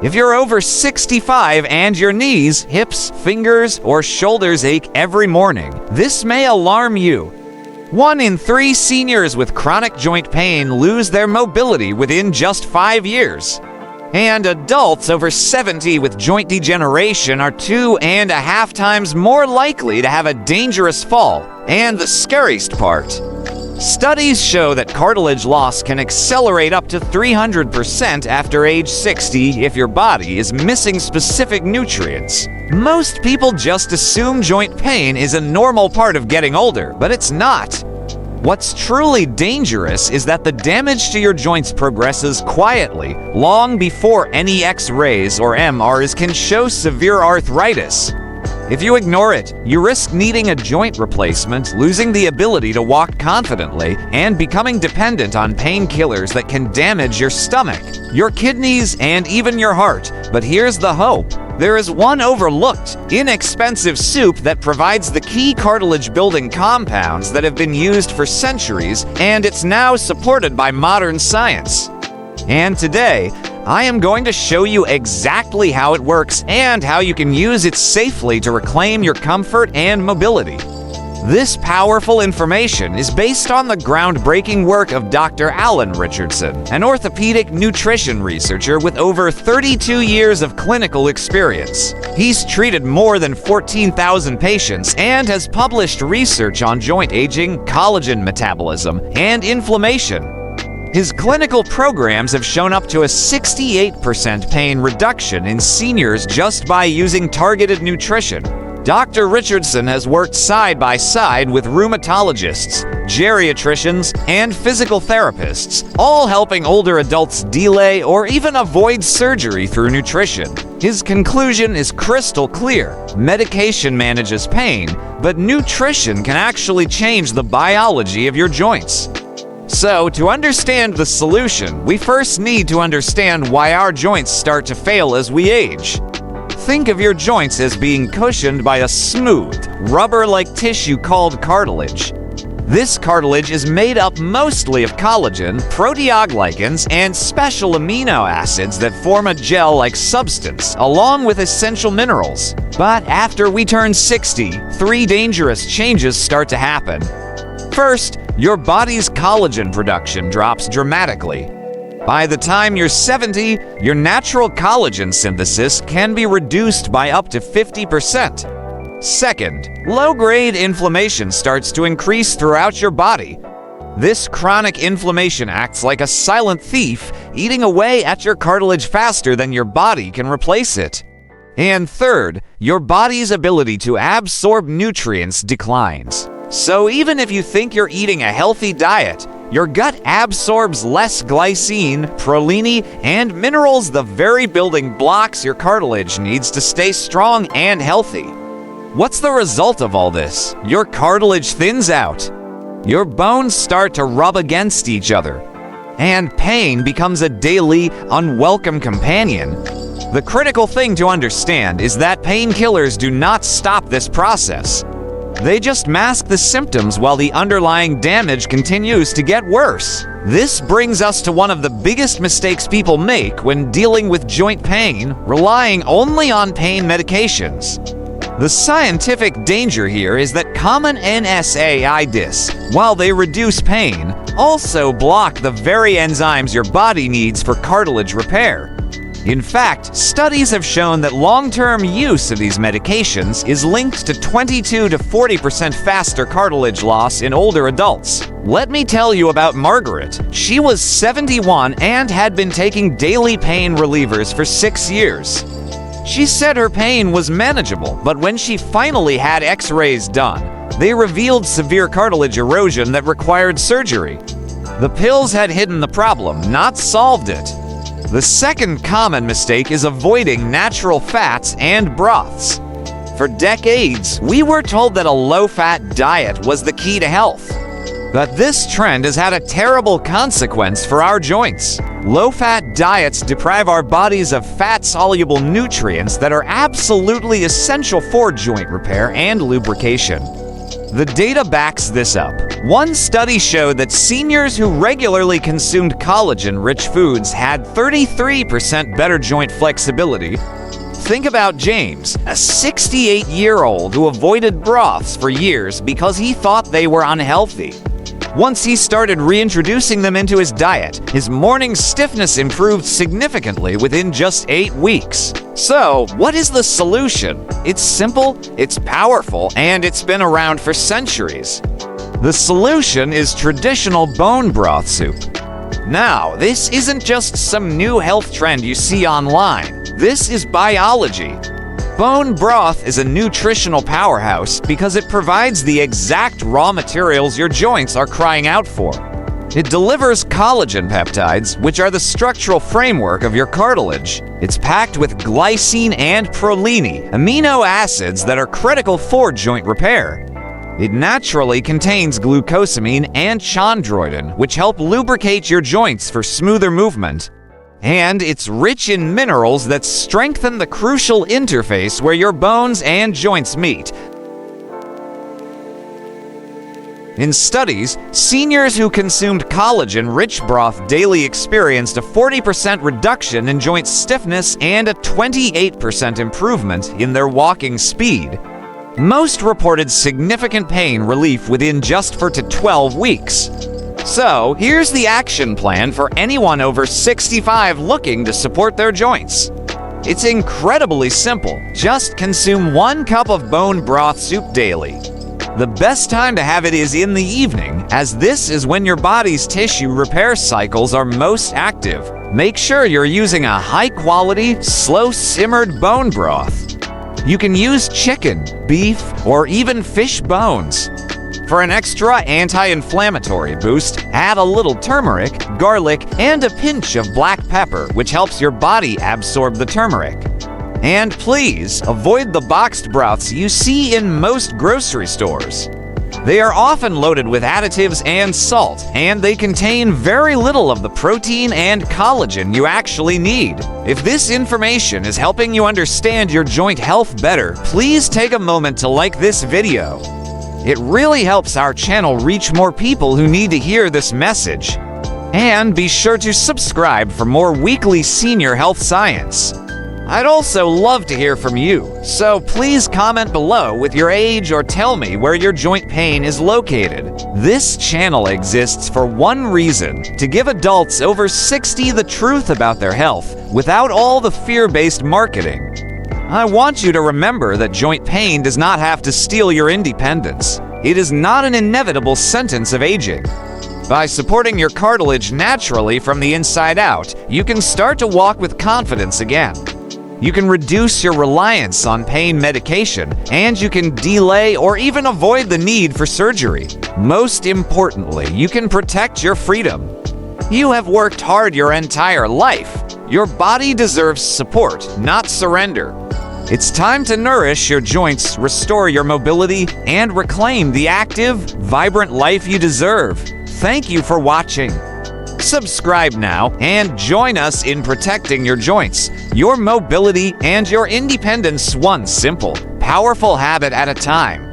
If you're over 65 and your knees, hips, fingers, or shoulders ache every morning, this may alarm you. 1 in 3 seniors with chronic joint pain lose their mobility within just 5 years. And adults over 70 with joint degeneration are 2.5 times more likely to have a dangerous fall. And the scariest part, studies show that cartilage loss can accelerate up to 300% after age 60 if your body is missing specific nutrients. Most people just assume joint pain is a normal part of getting older, but it's not. What's truly dangerous is that the damage to your joints progresses quietly, long before any X-rays or MRs can show severe arthritis. If you ignore it, you risk needing a joint replacement, losing the ability to walk confidently, and becoming dependent on painkillers that can damage your stomach, your kidneys, and even your heart. But here's the hope. There is one overlooked, inexpensive soup that provides the key cartilage-building compounds that have been used for centuries, and it's now supported by modern science. And today, I am going to show you exactly how it works and how you can use it safely to reclaim your comfort and mobility. This powerful information is based on the groundbreaking work of Dr. Alan Richardson, an orthopedic nutrition researcher with over 32 years of clinical experience. He's treated more than 14,000 patients and has published research on joint aging, collagen metabolism, and inflammation. His clinical programs have shown up to a 68% pain reduction in seniors just by using targeted nutrition. Dr. Richardson has worked side by side with rheumatologists, geriatricians, and physical therapists, all helping older adults delay or even avoid surgery through nutrition. His conclusion is crystal clear. Medication manages pain, but nutrition can actually change the biology of your joints. So, to understand the solution, we first need to understand why our joints start to fail as we age. Think of your joints as being cushioned by a smooth, rubber-like tissue called cartilage. This cartilage is made up mostly of collagen, proteoglycans, and special amino acids that form a gel-like substance, along with essential minerals. But after we turn 60, 3 dangerous changes start to happen. First, your body's collagen production drops dramatically. By the time you're 70, your natural collagen synthesis can be reduced by up to 50%. Second, low-grade inflammation starts to increase throughout your body. This chronic inflammation acts like a silent thief, eating away at your cartilage faster than your body can replace it. And third, your body's ability to absorb nutrients declines. So even if you think you're eating a healthy diet, your gut absorbs less glycine, proline, and minerals, the very building blocks your cartilage needs to stay strong and healthy. What's the result of all this? Your cartilage thins out. Your bones start to rub against each other. And pain becomes a daily, unwelcome companion. The critical thing to understand is that painkillers do not stop this process. They just mask the symptoms while the underlying damage continues to get worse. This brings us to one of the biggest mistakes people make when dealing with joint pain, relying only on pain medications. The scientific danger here is that common NSAIDs, while they reduce pain, also block the very enzymes your body needs for cartilage repair. In fact, studies have shown that long-term use of these medications is linked to 22 to 40% faster cartilage loss in older adults. Let me tell you about Margaret. She was 71 and had been taking daily pain relievers for 6 years. She said her pain was manageable, but when she finally had X-rays done, they revealed severe cartilage erosion that required surgery. The pills had hidden the problem, not solved it. The second common mistake is avoiding natural fats and broths. For decades, we were told that a low-fat diet was the key to health. But this trend has had a terrible consequence for our joints. Low-fat diets deprive our bodies of fat-soluble nutrients that are absolutely essential for joint repair and lubrication. The data backs this up. One study showed that seniors who regularly consumed collagen-rich foods had 33% better joint flexibility. Think about James, a 68-year-old who avoided broths for years because he thought they were unhealthy. Once he started reintroducing them into his diet, his morning stiffness improved significantly within just 8 weeks. So, what is the solution? It's simple, it's powerful, and it's been around for centuries. The solution is traditional bone broth soup. Now, this isn't just some new health trend you see online. This is biology. Bone broth is a nutritional powerhouse because it provides the exact raw materials your joints are crying out for. It delivers collagen peptides, which are the structural framework of your cartilage. It's packed with glycine and proline, amino acids that are critical for joint repair. It naturally contains glucosamine and chondroitin, which help lubricate your joints for smoother movement. And it's rich in minerals that strengthen the crucial interface where your bones and joints meet. In studies, seniors who consumed collagen-rich broth daily experienced a 40% reduction in joint stiffness and a 28% improvement in their walking speed. Most reported significant pain relief within just 4 to 12 weeks. So, here's the action plan for anyone over 65 looking to support their joints. It's incredibly simple. Just consume 1 cup of bone broth soup daily. The best time to have it is in the evening, as this is when your body's tissue repair cycles are most active. Make sure you're using a high-quality, slow-simmered bone broth. You can use chicken, beef, or even fish bones. For an extra anti-inflammatory boost, add a little turmeric, garlic, and a pinch of black pepper, which helps your body absorb the turmeric. And please, avoid the boxed broths you see in most grocery stores. They are often loaded with additives and salt, and they contain very little of the protein and collagen you actually need. If this information is helping you understand your joint health better, please take a moment to like this video. It really helps our channel reach more people who need to hear this message. And be sure to subscribe for more weekly senior health science. I'd also love to hear from you, so please comment below with your age or tell me where your joint pain is located. This channel exists for one reason: to give adults over 60 the truth about their health without all the fear-based marketing. I want you to remember that joint pain does not have to steal your independence. It is not an inevitable sentence of aging. By supporting your cartilage naturally from the inside out, you can start to walk with confidence again. You can reduce your reliance on pain medication, and you can delay or even avoid the need for surgery. Most importantly, you can protect your freedom. You have worked hard your entire life. Your body deserves support, not surrender. It's time to nourish your joints, restore your mobility, and reclaim the active, vibrant life you deserve. Thank you for watching. Subscribe now and join us in protecting your joints, your mobility, and your independence one simple, powerful habit at a time.